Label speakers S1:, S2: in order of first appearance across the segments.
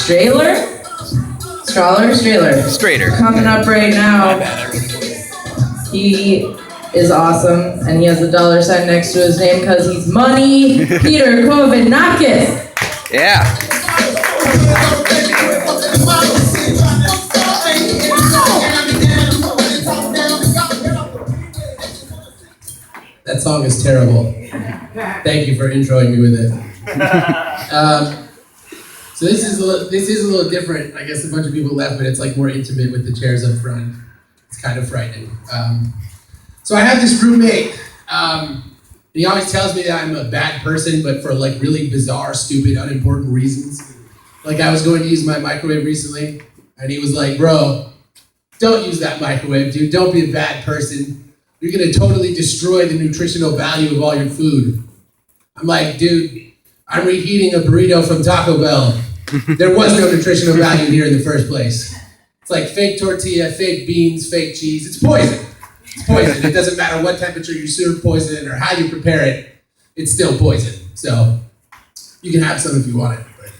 S1: Straighter.
S2: Coming up right now. He is awesome, and he has a $sign next to his name because he's money. Peter Kovinakis.
S1: Yeah.
S3: That song is terrible. Thank you for introing me with it. So this is a little different. I guess a bunch of people left, but it's like more intimate with the chairs up front. It's kind of frightening. So I have this roommate. He always tells me that I'm a bad person, but for like really bizarre, stupid, unimportant reasons. Like I was going to use my microwave recently, and he was like, "Bro, don't use that microwave, dude. Don't be a bad person. You're gonna totally destroy the nutritional value of all your food." I'm like, "Dude, I'm reheating a burrito from Taco Bell. There was no nutritional value here in the first place. It's like fake tortilla, fake beans, fake cheese. It's poison. It's poison. It doesn't matter what temperature you serve poison or how you prepare it. It's still poison. So you can have some if you want it." But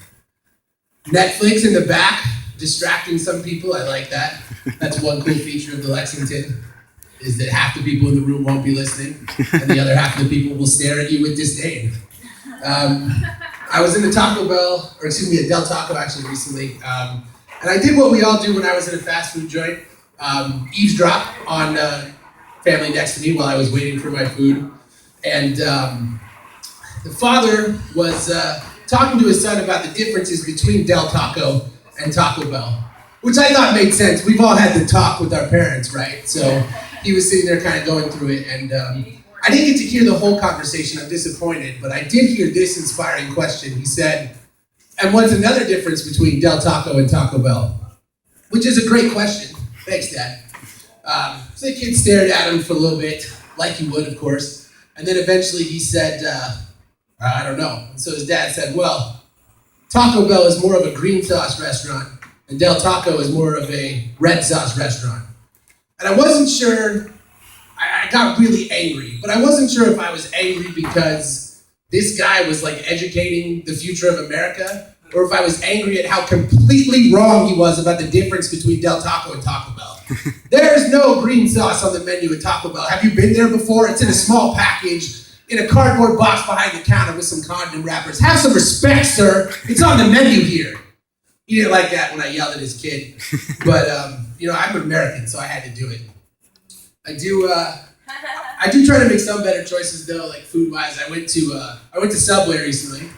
S3: Netflix in the back, distracting some people. I like that. That's one cool feature of the Lexington, is that half the people in the room won't be listening, and the other half of the people will stare at you with disdain. I was in a Del Taco actually recently, and I did what we all do when I was in a fast food joint, eavesdrop on family next to me while I was waiting for my food. And the father was talking to his son about the differences between Del Taco and Taco Bell, which I thought made sense. We've all had the talk with our parents, right? So he was sitting there kind of going through it, and I didn't get to hear the whole conversation. I'm disappointed, but I did hear this inspiring question. He said, "And what's another difference between Del Taco and Taco Bell?" Which is a great question. Thanks, Dad. So the kid stared at him for a little bit, like he would, of course, and then eventually he said, "I don't know." And so his dad said, "Well, Taco Bell is more of a green sauce restaurant, and Del Taco is more of a red sauce restaurant." And I wasn't sure. I got really angry, but I wasn't sure if I was angry because this guy was like educating the future of America, or if I was angry at how completely wrong he was about the difference between Del Taco and Taco Bell. There's no green sauce on the menu at Taco Bell. Have you been there before? It's in a small package, in a cardboard box behind the counter with some condom wrappers. Have some respect, sir. It's on the menu here. He didn't like that when I yelled at his kid, but I'm American, so I had to do it. I do try to make some better choices though, like food-wise. I went to Subway recently.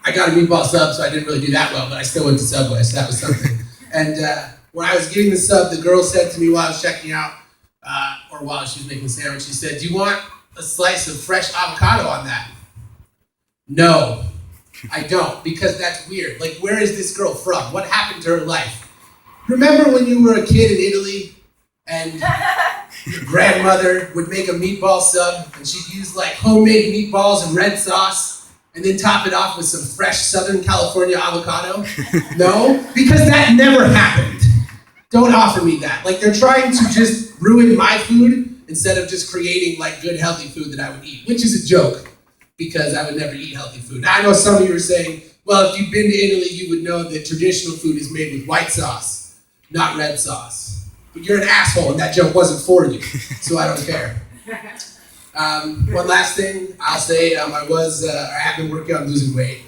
S3: I got a meatball sub, so I didn't really do that well, but I still went to Subway, so that was something. And when I was getting the sub, the girl said to me while I was checking out, or while she was making the sandwich, she said, "Do you want a slice of fresh avocado on that?" No, I don't, because that's weird. Like, where is this girl from? What happened to her life? Remember when you were a kid in Italy and your grandmother would make a meatball sub and she'd use like homemade meatballs and red sauce and then top it off with some fresh Southern California avocado? No, because that never happened. Don't offer me that. Like, they're trying to just ruin my food instead of just creating like good healthy food that I would eat, which is a joke because I would never eat healthy food. Now, I know some of you are saying, well, if you've been to Italy, you would know that traditional food is made with white sauce, not red sauce. But you're an asshole, and that joke wasn't for you, so I don't care. One last thing I'll say, I have been working on losing weight.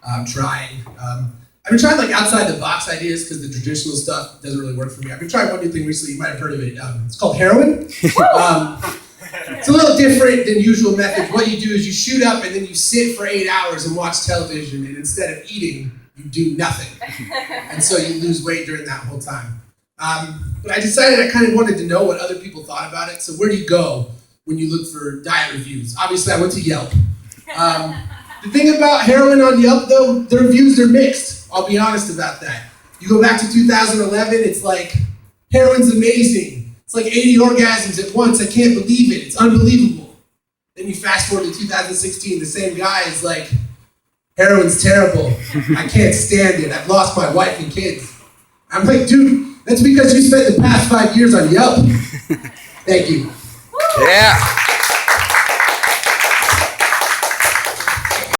S3: I'm trying. I've been trying like outside the box ideas because the traditional stuff doesn't really work for me. I've been trying one new thing recently. You might have heard of it. It's called heroin. It's a little different than usual methods. What you do is you shoot up and then you sit for 8 hours and watch television, and instead of eating, you do nothing. And so you lose weight during that whole time. But I decided I kind of wanted to know what other people thought about it. So where do you go when you look for diet reviews? Obviously, I went to Yelp. The thing about heroin on Yelp, though, the reviews are mixed. I'll be honest about that. You go back to 2011, it's like, heroin's amazing. It's like 80 orgasms at once. I can't believe it. It's unbelievable. Then you fast forward to 2016, the same guy is like, heroin's terrible. I can't stand it. I've lost my wife and kids. I'm like, dude, that's because you spent the past 5 years on Yelp. Thank you.
S1: Yeah.